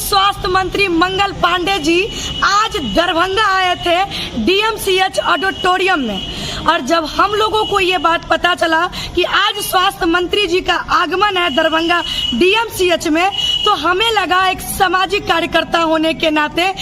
स्वास्थ्य मंत्री मंगल पांडे जी आज दरभंगा आए थे डीएमसीएच ऑडिटोरियम में, और जब हम लोगों को ये बात पता चला कि आज स्वास्थ्य मंत्री जी का आगमन है दरभंगा डीएमसीएच में, तो हमें लगा एक सामाजिक कार्यकर्ता होने के नाते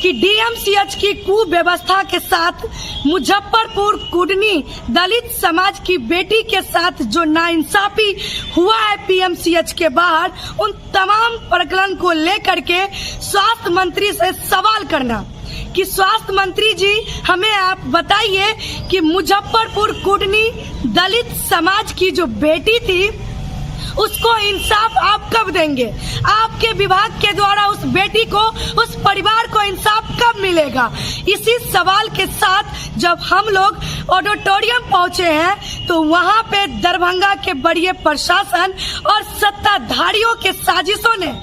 कि डीएमसीएच की कुव्यवस्था के साथ मुजफ्फरपुर कुडनी दलित समाज की बेटी के साथ जो नाइंसाफी हुआ है पीएमसीएच के बाहर, उन तमाम प्रकरण को लेकर के स्वास्थ्य मंत्री से सवाल करना कि स्वास्थ्य मंत्री जी हमें आप बताइए कि मुजफ्फरपुर कुडनी दलित समाज की जो बेटी थी उसको इंसाफ आप कब देंगे? आपके विभाग के द्वारा उस बेटी को, उस परिवार को इंसाफ कब मिलेगा? इसी सवाल के साथ जब हम लोग ऑडिटोरियम पहुंचे हैं तो वहां पे दरभंगा के बड़े प्रशासन और सत्ताधारियों के साजिशों ने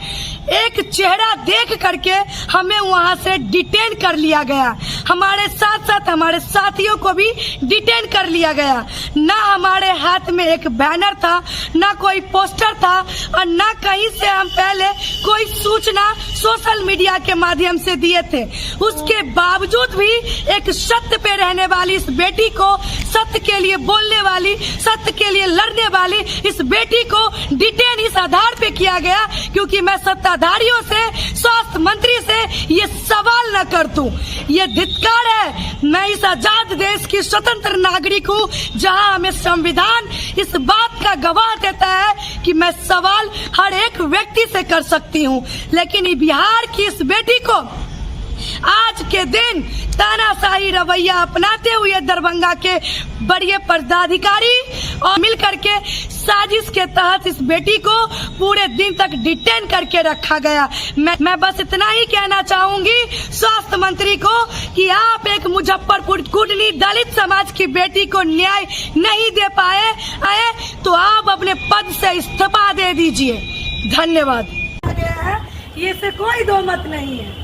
एक चेहरा देख करके हमें वहां से डिटेन कर लिया गया। हमारे साथ साथ हमारे साथियों को भी डिटेन कर लिया गया। ना हमारे हाथ में एक बैनर था, ना कोई पोस्टर था, और ना कहीं से हम पहले कोई सूचना सोशल मीडिया के माध्यम से दिए थे। उसके बावजूद भी एक सत्य पे रहने वाली इस बेटी को, सत्य के लिए बोलने वाली, सत्य के लिए लड़ने वाली इस बेटी को डिटेन इस आधार पे किया गया क्योंकि मैं सत्ताधारियों से, स्वास्थ्य मंत्री से ये सवाल न कर दूं। ये धिक्कार है। मैं इस आजाद देश की स्वतंत्र नागरिक हूँ जहाँ हमें संविधान इस बात का गवाह देता है कि मैं सवाल हर एक व्यक्ति से कर सकती हूँ, लेकिन बिहार की इस बेटी को आज के दिन तानाशाही रवैया अपनाते हुए दरभंगा के बड़े पदाधिकारी और मिलकर के साजिश के तहत इस बेटी को पूरे दिन तक डिटेन करके रखा गया। मैं बस इतना ही कहना चाहूंगी स्वास्थ्य मंत्री को कि आप एक मुजफ्फरपुर कुडनी दलित समाज की बेटी को न्याय नहीं दे पाए तो आप अपने पद से इस्तीफा दे दीजिए। धन्यवाद। ये से कोई दो मत नहीं है।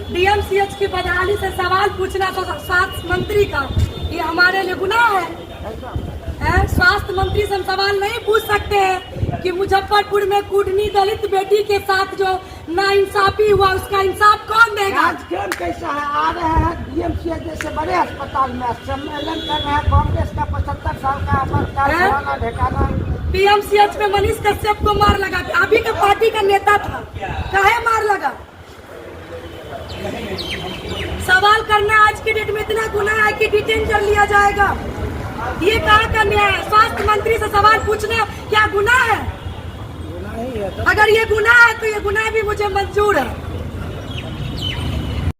डीएमसीएच की बदहाली से सवाल पूछना तो स्वास्थ्य मंत्री का ये हमारे लिए गुनाह है। स्वास्थ्य मंत्री से हम सवाल नहीं पूछ सकते हैं कि मुजफ्फरपुर में कुडनी दलित बेटी के साथ जो नाइंसाफी हुआ उसका इंसाफ कौन देगा? राजकीय कैसा है? आ रहे हैं डीएमसीएच जैसे बड़े अस्पताल में सम्मेलन कर रहे हैं। कांग्रेस का 75 साल का अमरकाल ढेकाना पीएमसीएच में मनीष कश्यप को मार लगा। अभी का पार्टी का नेता था, काहे मार लगा? सवाल करना आज की डेट में इतना गुनाह है कि डिटेन कर लिया जाएगा। ये कहाँ का न्याय है? स्वास्थ्य मंत्री से सवाल पूछना क्या गुनाह है? अगर ये गुनाह है तो ये गुनाह भी मुझे मंजूर है।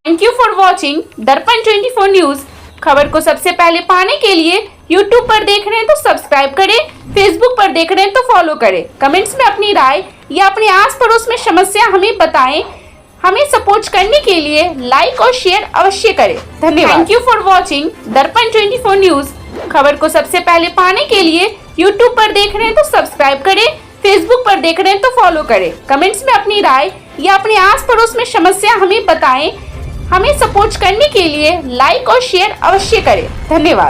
थैंक यू फॉर वॉचिंग दर्पण 24 न्यूज। खबर को सबसे पहले पाने के लिए यूट्यूब पर देख रहे हैं तो सब्सक्राइब करें, फेसबुक पर देख रहे हैं तो फॉलो करें। कमेंट्स में अपनी राय या अपने आस पड़ोस में समस्या हमें बताएं। हमें सपोर्ट करने के लिए लाइक और शेयर अवश्य करें। धन्यवाद। थैंक यू फॉर वॉचिंग दर्पण 24 न्यूज। खबर को सबसे पहले पाने के लिए यूट्यूब पर देख रहे हैं तो सब्सक्राइब करें, फेसबुक पर देख रहे हैं तो फॉलो करें। कमेंट्स में अपनी राय या अपने आस पड़ोस में समस्या हमें बताएं। हमें सपोर्ट करने के लिए लाइक और शेयर अवश्य करें। धन्यवाद।